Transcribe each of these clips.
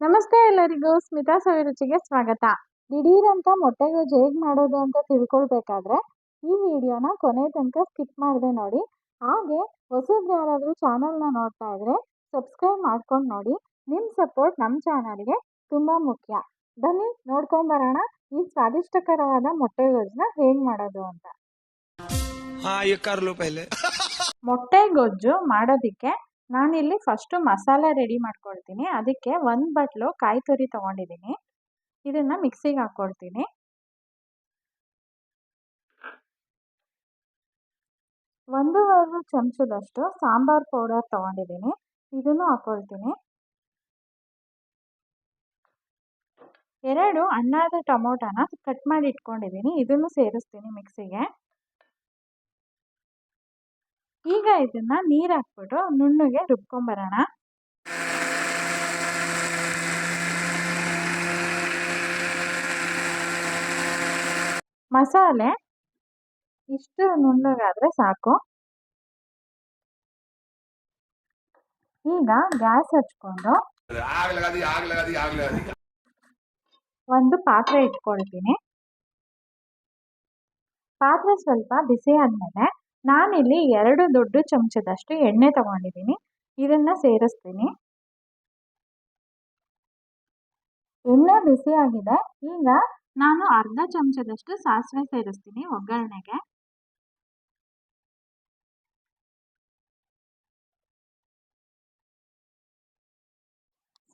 ನಮಸ್ತೆ ಎಲ್ಲರಿಗೂ ಸ್ಮಿತಾ ಸವಿರುಚಿಗೆ ಸ್ವಾಗತ. ದಿಢೀರಂತ ಮೊಟ್ಟೆಗೊಜ್ಜು ಹೇಗೆ ಮಾಡೋದು ಅಂತ ತಿಳ್ಕೊಳ್ಬೇಕಾದ್ರೆ ಈ ವಿಡಿಯೋನ ಕೊನೆ ತನಕ ಸ್ಕಿಪ್ ಮಾಡದೆ ನೋಡಿ. ಹಾಗೆ ಹೊಸಬ್ರು ಯಾರಾದರೂ ಚಾನಲ್ನ ನೋಡ್ತಾ ಇದ್ರೆ ಸಬ್ಸ್ಕ್ರೈಬ್ ಮಾಡ್ಕೊಂಡು ನೋಡಿ. ನಿಮ್ಮ ಸಪೋರ್ಟ್ ನಮ್ಮ ಚಾನಲ್ಗೆ ತುಂಬ ಮುಖ್ಯ. ಬನ್ನಿ ನೋಡ್ಕೊಂಡು ಬರೋಣ ಈ ಸ್ವಾದಿಷ್ಟಕರವಾದ ಮೊಟ್ಟೆಗೊಜ್ಜನ್ನ ಹೇಗೆ ಮಾಡೋದು ಅಂತ. ಮೊಟ್ಟೆಗೊಜ್ಜು ಮಾಡೋದಕ್ಕೆ ನಾನಿಲ್ಲಿ ಫಸ್ಟು ಮಸಾಲೆ ರೆಡಿ ಮಾಡ್ಕೊಳ್ತೀನಿ. ಅದಕ್ಕೆ 1 ಬಟ್ಲು ಕಾಯಿ ತುರಿ ತೊಗೊಂಡಿದ್ದೀನಿ. ಇದನ್ನು ಮಿಕ್ಸಿಗೆ ಹಾಕ್ಕೊಳ್ತೀನಿ. ಒಂದೂವರೆ ಚಮಚದಷ್ಟು ಸಾಂಬಾರ್ ಪೌಡರ್ ತೊಗೊಂಡಿದ್ದೀನಿ. ಇದನ್ನು ಹಾಕ್ಕೊಳ್ತೀನಿ. 2 ಹಣ್ಣಾದ ಟೊಮೊಟೊನ ಕಟ್ ಮಾಡಿ ಇಟ್ಕೊಂಡಿದ್ದೀನಿ. ಇದನ್ನು ಸೇರಿಸ್ತೀನಿ ಮಿಕ್ಸಿಗೆ. ಈಗ ಇದನ್ನ ನೀರು ಹಾಕ್ಬಿಟ್ಟು ನುಣ್ಣಗೆ ರುಬ್ಕೊಂಬರೋಣ. ಮಸಾಲೆ ಇಷ್ಟು ನುಣ್ಣಗಾದ್ರೆ ಸಾಕು. ಈಗ ಗ್ಯಾಸ್ ಹಚ್ಕೊಂಡು ಒಂದು ಪಾತ್ರೆ ಇಟ್ಕೊಳ್ತೀನಿ. ಪಾತ್ರೆ ಸ್ವಲ್ಪ ಬಿಸಿ ಆದ್ಮೇಲೆ ನಾನಿಲ್ಲಿ 2 ದೊಡ್ಡ ಚಮಚದಷ್ಟು ಎಣ್ಣೆ ತಗೊಂಡಿದ್ದೀನಿ. ಇದನ್ನ ಸೇರಿಸ್ತೀನಿ. ಎಣ್ಣೆ ಬಿಸಿ ಆಗಿದೆ. ಈಗ ನಾನು ಅರ್ಧ ಚಮಚದಷ್ಟು ಸಾಸಿವೆ ಸೇರಿಸ್ತೀನಿ ಒಗ್ಗರಣೆಗೆ.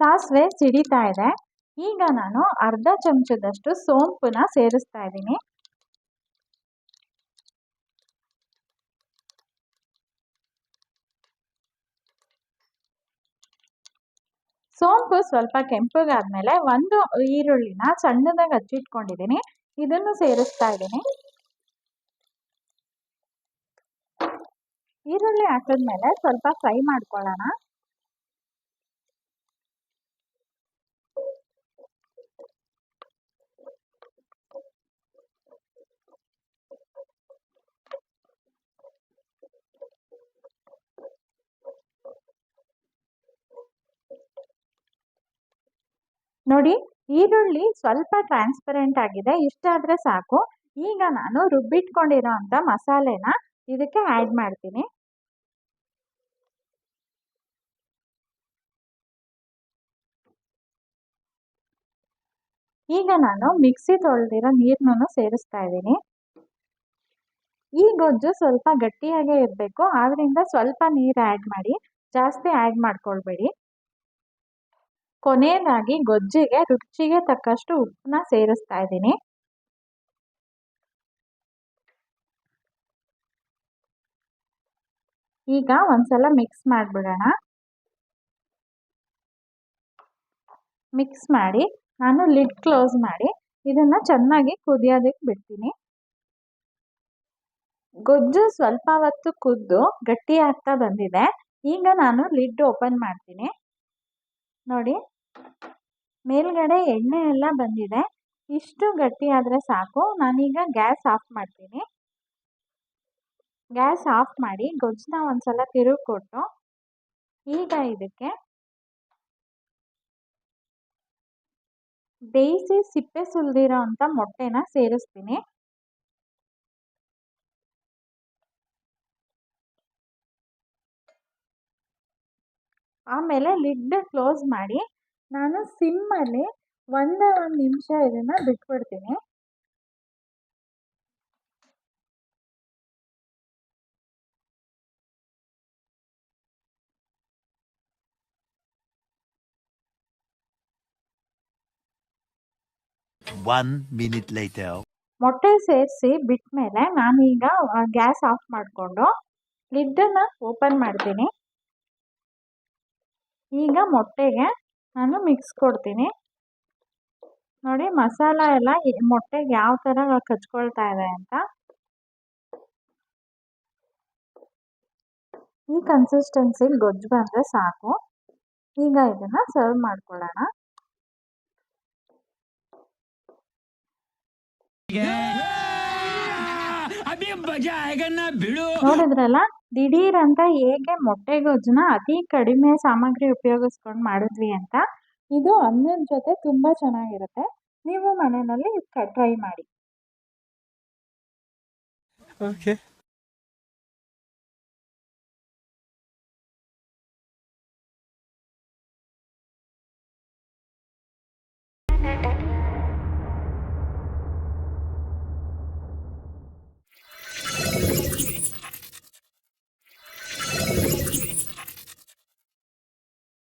ಸಾಸಿವೆ ಸಿಡಿತಾ ಇದೆ. ಈಗ ನಾನು ಅರ್ಧ ಚಮಚದಷ್ಟು ಸೋಂಪುನ ಸೇರಿಸ್ತಾ ಇದ್ದೀನಿ. ಸೋಂಪು ಸ್ವಲ್ಪ ಕೆಂಪಗಾದ್ಮೇಲೆ 1 ಈರುಳ್ಳಿನ ಸಣ್ಣದಾಗಿ ಹಚ್ಚಿಟ್ಕೊಂಡಿದ್ದೀನಿ. ಇದನ್ನು ಸೇರಿಸ್ತಾ ಇದ್ದೀನಿ. ಈರುಳ್ಳಿ ಹಾಕಿದ್ಮೇಲೆ ಸ್ವಲ್ಪ ಫ್ರೈ ಮಾಡ್ಕೊಳ್ಳೋಣ. ನೋಡಿ, ಈರುಳ್ಳಿ ಸ್ವಲ್ಪ ಟ್ರಾನ್ಸ್ಪರೆಂಟ್ ಆಗಿದೆ. ಇಷ್ಟಾದರೆ ಸಾಕು. ಈಗ ನಾನು ರುಬ್ಬಿಟ್ಕೊಂಡಿರೋ ಅಂಥ ಮಸಾಲೆನ ಇದಕ್ಕೆ ಆ್ಯಡ್ ಮಾಡ್ತೀನಿ. ಈಗ ನಾನು ಮಿಕ್ಸಿ ತೊಳೆದಿರೋ ನೀರನ್ನು ಸೇರಿಸ್ತಾ ಇದ್ದೀನಿ. ಈ ಗೊಜ್ಜು ಸ್ವಲ್ಪ ಗಟ್ಟಿಯಾಗೇ ಇರಬೇಕು. ಆದ್ರಿಂದ ಸ್ವಲ್ಪ ನೀರು ಆ್ಯಡ್ ಮಾಡಿ, ಜಾಸ್ತಿ ಆ್ಯಡ್ ಮಾಡ್ಕೊಳ್ಬೇಡಿ. ಕೊನೆಯದಾಗಿ ಗೊಜ್ಜಿಗೆ ರುಚಿಗೆ ತಕ್ಕಷ್ಟು ಉಪ್ಪನ್ನ ಸೇರಿಸ್ತಾ ಇದ್ದೀನಿ. ಈಗ ಒಂದ್ಸಲ ಮಿಕ್ಸ್ ಮಾಡಿಬಿಡೋಣ. ಮಿಕ್ಸ್ ಮಾಡಿ ನಾನು ಲಿಡ್ ಕ್ಲೋಸ್ ಮಾಡಿ ಇದನ್ನ ಚೆನ್ನಾಗಿ ಕುದಿಯೋದಕ್ಕೆ ಬಿಡ್ತೀನಿ. ಗೊಜ್ಜು ಸ್ವಲ್ಪ ಹೊತ್ತು ಕುದ್ದು ಗಟ್ಟಿ ಆಗ್ತಾ ಬಂದಿದೆ. ಈಗ ನಾನು ಲಿಡ್ ಓಪನ್ ಮಾಡ್ತೀನಿ. ನೋಡಿ, ಮೇಲ್ಗಡೆ ಎಣ್ಣೆ ಎಲ್ಲ ಬಂದಿದೆ. ಇಷ್ಟು ಗಟ್ಟಿ ಆದರೆ ಸಾಕು. ನಾನೀಗ ಗ್ಯಾಸ್ ಆಫ್ ಮಾಡ್ತೀನಿ. ಗ್ಯಾಸ್ ಆಫ್ ಮಾಡಿ ಗೊಜ್ಜನ್ನ ಒಂದ್ಸಲ ತಿರುಗಿ ಕೊಟ್ಟು ಈಗ ಇದಕ್ಕೆ ಬೇಯಿಸಿ ಸಿಪ್ಪೆ ಸುಲಿದಿರೋ ಅಂಥ ಮೊಟ್ಟೆನ ಸೇರಿಸ್ತೀನಿ. ಆಮೇಲೆ ಲಿಡ್ ಕ್ಲೋಸ್ ಮಾಡಿ ನಾನು ಸಿಮ್ಮಲ್ಲಿ 1 ನಿಮಿಷ ಇದನ್ನು ಬಿಟ್ಬಿಡ್ತೀನಿ. ಮೊಟ್ಟೆ ಸೇರಿಸಿ ಬಿಟ್ಮೇಲೆ ನಾನೀಗ ಗ್ಯಾಸ್ ಆಫ್ ಮಾಡಿಕೊಂಡು ಲಿಡ್ಡನ್ನು ಓಪನ್ ಮಾಡ್ತೀನಿ. ಈಗ ಮೊಟ್ಟೆಗೆ ನಾನು ಮಿಕ್ಸ್ ಕೊಡ್ತೀನಿ. ನೋಡಿ, ಮಸಾಲ ಎಲ್ಲ ಮೊಟ್ಟೆಗೆ ಯಾವ ಥರ ಕಚ್ಕೊಳ್ತಾ ಇದೆ ಅಂತ. ಈ ಕನ್ಸಿಸ್ಟೆನ್ಸಿ ಗೊಜ್ಜು ಬಂದರೆ ಸಾಕು. ಈಗ ಇದನ್ನು ಸರ್ವ್ ಮಾಡ್ಕೊಳ್ಳೋಣ. ನೋಡಿದ್ರಲ್ಲ, ದಿಢೀರ್ ಅಂತ ಹೇಗೆ ಮೊಟ್ಟೆಗೊಜ್ಜನ್ನ ಅತಿ ಕಡಿಮೆ ಸಾಮಗ್ರಿ ಉಪಯೋಗಿಸ್ಕೊಂಡು ಮಾಡಿದ್ವಿ ಅಂತ. ಇದು ಅನ್ನದ ಜೊತೆ ತುಂಬ ಚೆನ್ನಾಗಿರುತ್ತೆ. ನೀವು ಮನೆಯಲ್ಲಿ ಟ್ರೈ ಮಾಡಿ. ಓಕೆ.